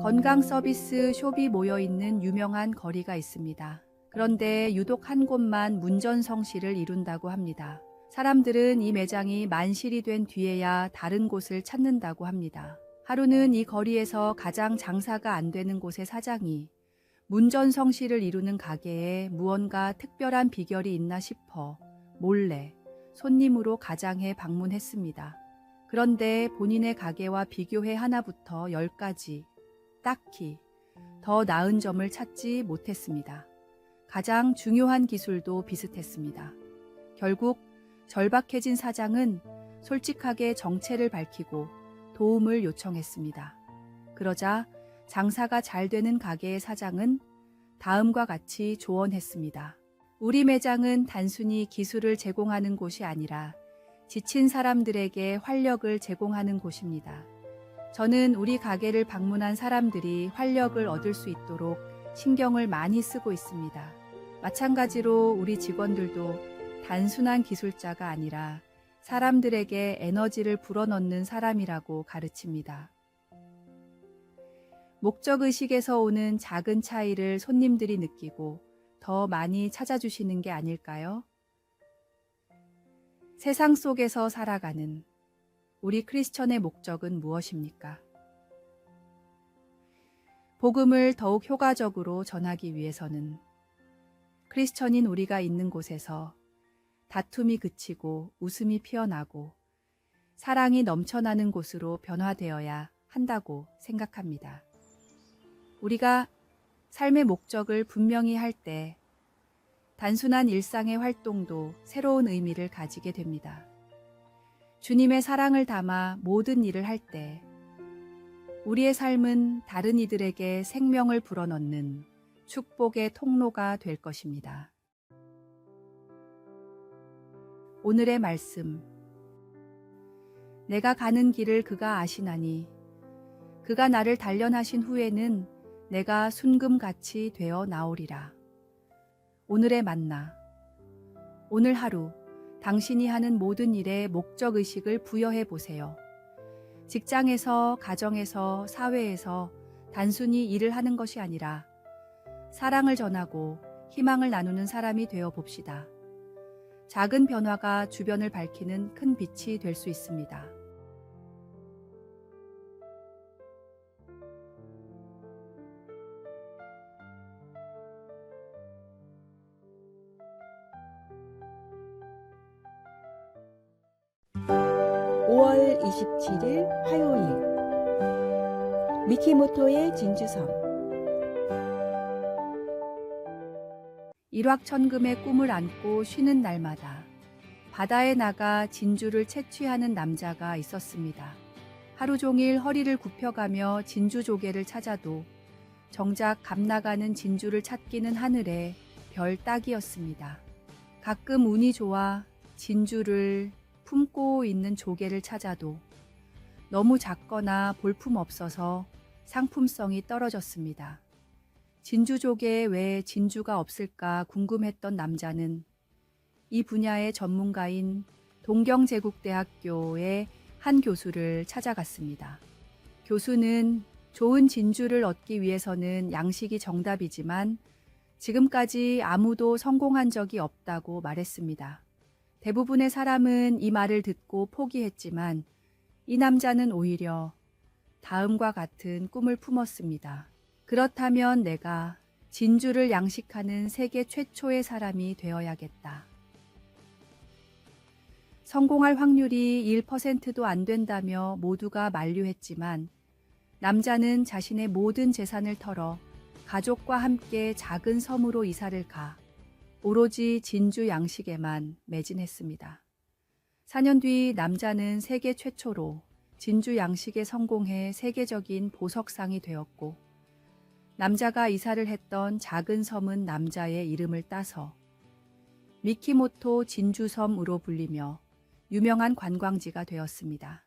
건강 서비스 숍이 모여있는 유명한 거리가 있습니다. 그런데 유독 한 곳만 문전성시를 이룬다고 합니다. 사람들은 이 매장이 만실이 된 뒤에야 다른 곳을 찾는다고 합니다. 하루는 이 거리에서 가장 장사가 안 되는 곳의 사장이 문전성시를 이루는 가게에 무언가 특별한 비결이 있나 싶어 몰래 손님으로 가장해 방문했습니다. 그런데 본인의 가게와 비교해 하나부터 10까지 딱히 더 나은 점을 찾지 못했습니다. 가장 중요한 기술도 비슷했습니다. 결국 절박해진 사장은 솔직하게 정체를 밝히고 도움을 요청했습니다. 그러자 장사가 잘 되는 가게의 사장은 다음과 같이 조언했습니다. 우리 매장은 단순히 기술을 제공하는 곳이 아니라 지친 사람들에게 활력을 제공하는 곳입니다. 저는 우리 가게를 방문한 사람들이 활력을 얻을 수 있도록 신경을 많이 쓰고 있습니다. 마찬가지로 우리 직원들도 단순한 기술자가 아니라 사람들에게 에너지를 불어넣는 사람이라고 가르칩니다. 목적의식에서 오는 작은 차이를 손님들이 느끼고 더 많이 찾아주시는 게 아닐까요? 세상 속에서 살아가는 우리 크리스천의 목적은 무엇입니까? 복음을 더욱 효과적으로 전하기 위해서는 크리스천인 우리가 있는 곳에서 다툼이 그치고 웃음이 피어나고 사랑이 넘쳐나는 곳으로 변화되어야 한다고 생각합니다. 우리가 삶의 목적을 분명히 할 때 단순한 일상의 활동도 새로운 의미를 가지게 됩니다. 주님의 사랑을 담아 모든 일을 할 때 우리의 삶은 다른 이들에게 생명을 불어넣는 축복의 통로가 될 것입니다. 오늘의 말씀. 내가 가는 길을 그가 아시나니 그가 나를 단련하신 후에는 내가 순금같이 되어 나오리라. 오늘의 만나. 오늘 하루 당신이 하는 모든 일에 목적의식을 부여해 보세요. 직장에서, 가정에서, 사회에서 단순히 일을 하는 것이 아니라 사랑을 전하고 희망을 나누는 사람이 되어 봅시다. 작은 변화가 주변을 밝히는 큰 빛이 될 수 있습니다. (5월 27일) 화요일 미키모토의 진주섬. 일확천금의 꿈을 안고 쉬는 날마다 바다에 나가 진주를 채취하는 남자가 있었습니다. 하루 종일 허리를 굽혀가며 진주 조개를 찾아도 정작 값 나가는 진주를 찾기는 하늘의 별 따기였습니다. 가끔 운이 좋아 진주를 품고 있는 조개를 찾아도 너무 작거나 볼품 없어서 상품성이 떨어졌습니다. 진주조개에 왜 진주가 없을까 궁금했던 남자는 이 분야의 전문가인 동경제국대학교의 한 교수를 찾아갔습니다. 교수는 좋은 진주를 얻기 위해서는 양식이 정답이지만 지금까지 아무도 성공한 적이 없다고 말했습니다. 대부분의 사람은 이 말을 듣고 포기했지만 이 남자는 오히려 다음과 같은 꿈을 품었습니다. 그렇다면 내가 진주를 양식하는 세계 최초의 사람이 되어야겠다. 성공할 확률이 1%도 안 된다며 모두가 만류했지만 남자는 자신의 모든 재산을 털어 가족과 함께 작은 섬으로 이사를 가 오로지 진주 양식에만 매진했습니다. 4년 뒤 남자는 세계 최초로 진주 양식에 성공해 세계적인 보석상이 되었고 남자가 이사를 했던 작은 섬은 남자의 이름을 따서 미키모토 진주섬으로 불리며 유명한 관광지가 되었습니다.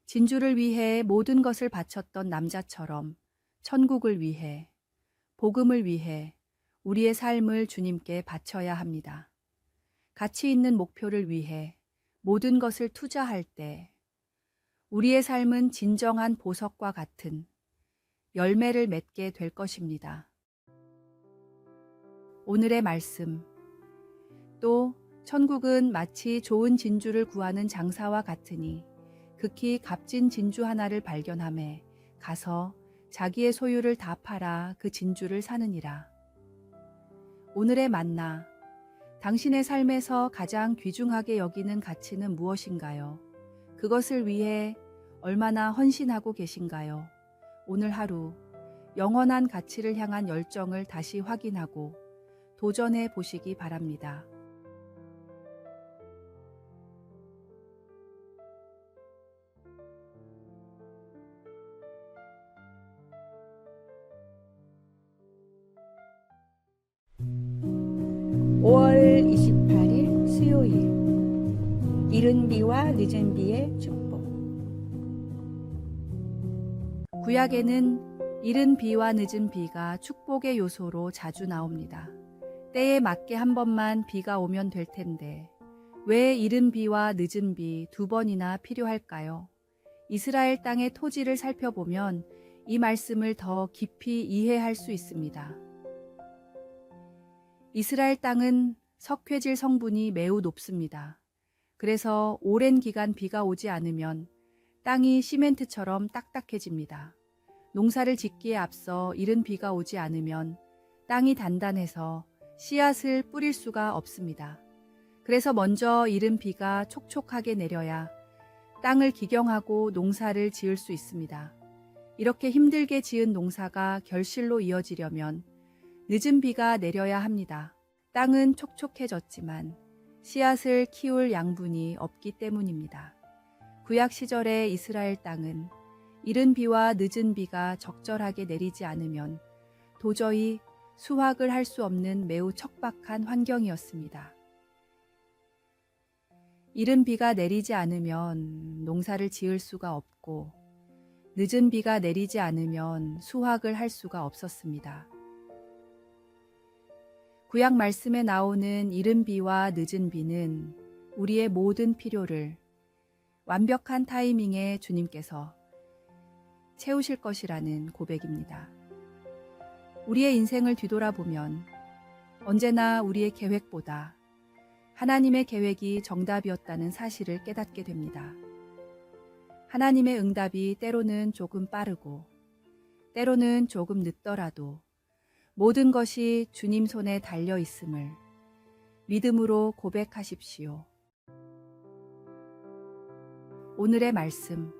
진주를 위해 모든 것을 바쳤던 남자처럼 천국을 위해, 복음을 위해 우리의 삶을 주님께 바쳐야 합니다. 가치 있는 목표를 위해 모든 것을 투자할 때 우리의 삶은 진정한 보석과 같은 열매를 맺게 될 것입니다. 오늘의 말씀. 또 천국은 마치 좋은 진주를 구하는 장사와 같으니 극히 값진 진주 하나를 발견하매 가서 자기의 소유를 다 팔아 그 진주를 사느니라. 오늘의 만나. 당신의 삶에서 가장 귀중하게 여기는 가치는 무엇인가요? 그것을 위해 얼마나 헌신하고 계신가요? 오늘 하루 영원한 가치를 향한 열정을 다시 확인하고 도전해 보시기 바랍니다. (5월 28일) 수요일. 이른 비와 늦은 비의 축복. 구약에는 이른 비와 늦은 비가 축복의 요소로 자주 나옵니다. 때에 맞게 한 번만 비가 오면 될 텐데 왜 이른 비와 늦은 비 두 번이나 필요할까요? 이스라엘 땅의 토지를 살펴보면 이 말씀을 더 깊이 이해할 수 있습니다. 이스라엘 땅은 석회질 성분이 매우 높습니다. 그래서 오랜 기간 비가 오지 않으면 땅이 시멘트처럼 딱딱해집니다. 농사를 짓기에 앞서 이른 비가 오지 않으면 땅이 단단해서 씨앗을 뿌릴 수가 없습니다. 그래서 먼저 이른 비가 촉촉하게 내려야 땅을 기경하고 농사를 지을 수 있습니다. 이렇게 힘들게 지은 농사가 결실로 이어지려면 늦은 비가 내려야 합니다. 땅은 촉촉해졌지만 씨앗을 키울 양분이 없기 때문입니다. 구약 시절의 이스라엘 땅은 이른 비와 늦은 비가 적절하게 내리지 않으면 도저히 수확을 할 수 없는 매우 척박한 환경이었습니다. 이른 비가 내리지 않으면 농사를 지을 수가 없고 늦은 비가 내리지 않으면 수확을 할 수가 없었습니다. 구약 말씀에 나오는 이른 비와 늦은 비는 우리의 모든 필요를 완벽한 타이밍에 주님께서 채우실 것이라는 고백입니다. 우리의 인생을 뒤돌아보면 언제나 우리의 계획보다 하나님의 계획이 정답이었다는 사실을 깨닫게 됩니다. 하나님의 응답이 때로는 조금 빠르고 때로는 조금 늦더라도 모든 것이 주님 손에 달려 있음을 믿음으로 고백하십시오. 오늘의 말씀.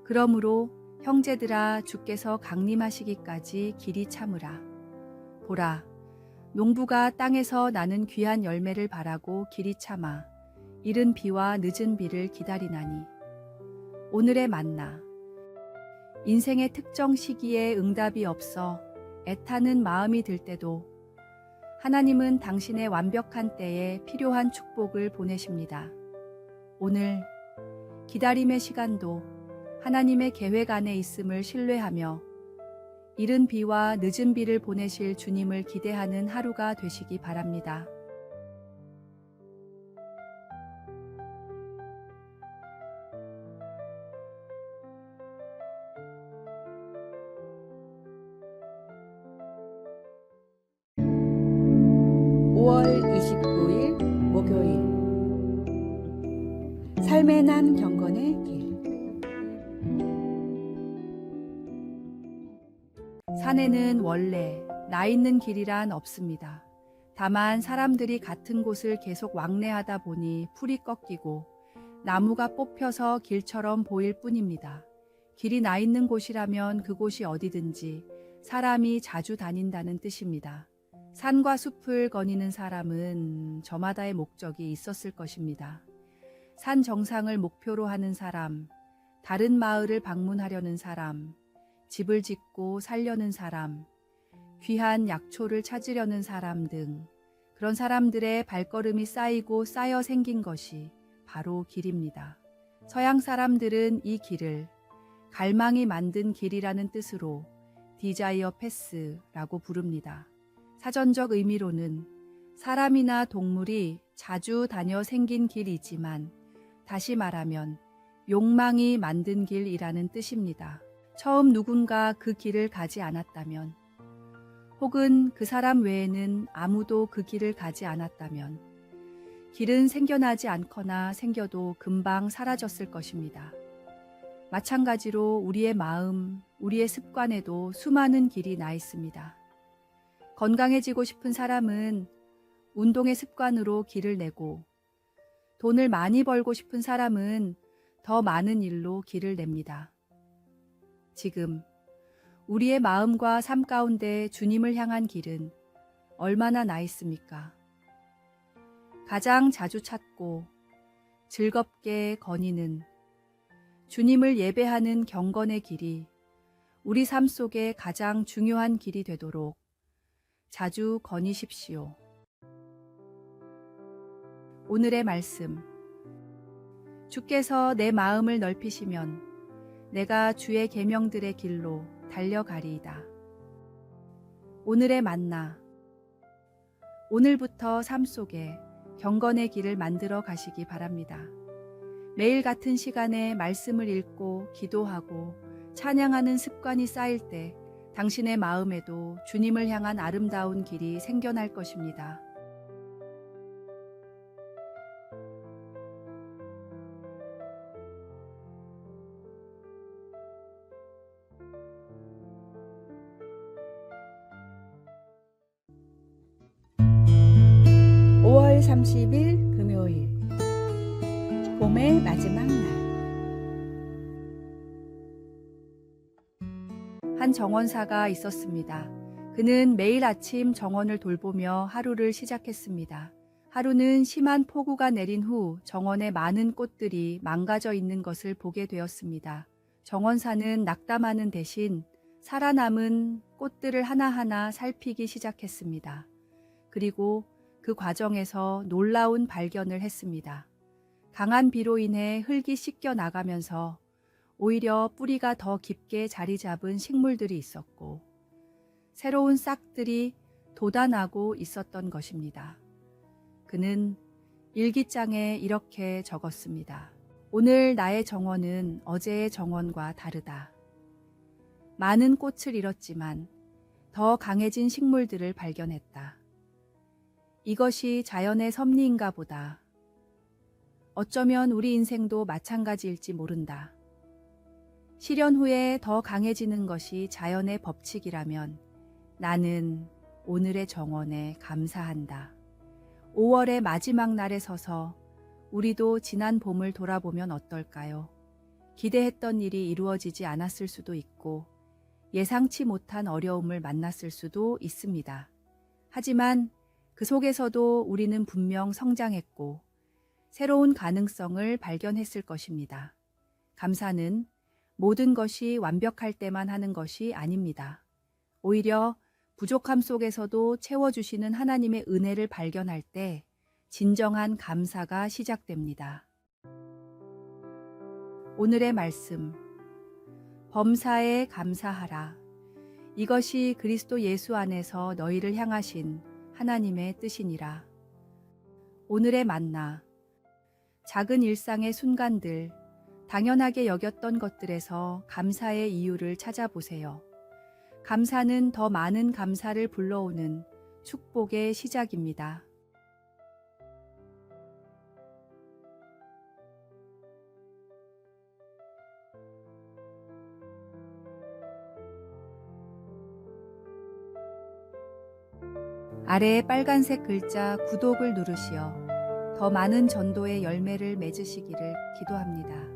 그러므로 형제들아 주께서 강림하시기까지 길이 참으라. 보라, 농부가 땅에서 나는 귀한 열매를 바라고 길이 참아 이른 비와 늦은 비를 기다리나니. 오늘의 만나. 인생의 특정 시기에 응답이 없어 애타는 마음이 들 때도 하나님은 당신의 완벽한 때에 필요한 축복을 보내십니다. 오늘 기다림의 시간도 하나님의 계획 안에 있음을 신뢰하며 이른 비와 늦은 비를 보내실 주님을 기대하는 하루가 되시기 바랍니다. (5월 29일) 목요일. 삶의 난 경건의 길. 산에는 원래 나 있는 길이란 없습니다. 다만 사람들이 같은 곳을 계속 왕래하다 보니 풀이 꺾이고 나무가 뽑혀서 길처럼 보일 뿐입니다. 길이 나 있는 곳이라면 그곳이 어디든지 사람이 자주 다닌다는 뜻입니다. 산과 숲을 거니는 사람은 저마다의 목적이 있었을 것입니다. 산 정상을 목표로 하는 사람, 다른 마을을 방문하려는 사람, 집을 짓고 살려는 사람, 귀한 약초를 찾으려는 사람 등 그런 사람들의 발걸음이 쌓이고 쌓여 생긴 것이 바로 길입니다. 서양 사람들은 이 길을 갈망이 만든 길이라는 뜻으로 디자이어 패스라고 부릅니다. 사전적 의미로는 사람이나 동물이 자주 다녀 생긴 길이지만 다시 말하면 욕망이 만든 길이라는 뜻입니다. 처음 누군가 그 길을 가지 않았다면, 혹은 그 사람 외에는 아무도 그 길을 가지 않았다면, 길은 생겨나지 않거나 생겨도 금방 사라졌을 것입니다. 마찬가지로 우리의 마음, 우리의 습관에도 수많은 길이 나 있습니다. 건강해지고 싶은 사람은 운동의 습관으로 길을 내고, 돈을 많이 벌고 싶은 사람은 더 많은 일로 길을 냅니다. 지금 우리의 마음과 삶 가운데 주님을 향한 길은 얼마나 나 있습니까? 가장 자주 찾고 즐겁게 거니는 주님을 예배하는 경건의 길이 우리 삶 속에 가장 중요한 길이 되도록 자주 거니십시오. 오늘의 말씀. 주께서 내 마음을 넓히시면 내가 주의 계명들의 길로 달려가리이다. 오늘의 만나. 오늘부터 삶 속에 경건의 길을 만들어 가시기 바랍니다. 매일 같은 시간에 말씀을 읽고 기도하고 찬양하는 습관이 쌓일 때 당신의 마음에도 주님을 향한 아름다운 길이 생겨날 것입니다. (5월 30일) 금요일 봄의 마지막 날. 한 정원사가 있었습니다. 그는 매일 아침 정원을 돌보며 하루를 시작했습니다. 하루는 심한 폭우가 내린 후 정원의 많은 꽃들이 망가져 있는 것을 보게 되었습니다. 정원사는 낙담하는 대신 살아남은 꽃들을 하나하나 살피기 시작했습니다. 그리고 그 과정에서 놀라운 발견을 했습니다. 강한 비로 인해 흙이 씻겨 나가면서 오히려 뿌리가 더 깊게 자리 잡은 식물들이 있었고, 새로운 싹들이 돋아나고 있었던 것입니다. 그는 일기장에 이렇게 적었습니다. 오늘 나의 정원은 어제의 정원과 다르다. 많은 꽃을 잃었지만 더 강해진 식물들을 발견했다. 이것이 자연의 섭리인가 보다. 어쩌면 우리 인생도 마찬가지일지 모른다. 실현 후에 더 강해지는 것이 자연의 법칙이라면 나는 오늘의 정원에 감사한다. 5월의 마지막 날에 서서 우리도 지난 봄을 돌아보면 어떨까요? 기대했던 일이 이루어지지 않았을 수도 있고 예상치 못한 어려움을 만났을 수도 있습니다. 하지만 그 속에서도 우리는 분명 성장했고 새로운 가능성을 발견했을 것입니다. 감사는 모든 것이 완벽할 때만 하는 것이 아닙니다. 오히려 부족함 속에서도 채워주시는 하나님의 은혜를 발견할 때 진정한 감사가 시작됩니다. 오늘의 말씀. 범사에 감사하라. 이것이 그리스도 예수 안에서 너희를 향하신 하나님의 뜻이니라. 오늘의 만나. 작은 일상의 순간들, 당연하게 여겼던 것들에서 감사의 이유를 찾아보세요. 감사는 더 많은 감사를 불러오는 축복의 시작입니다. 아래에 빨간색 글자 구독을 누르시어 더 많은 전도의 열매를 맺으시기를 기도합니다.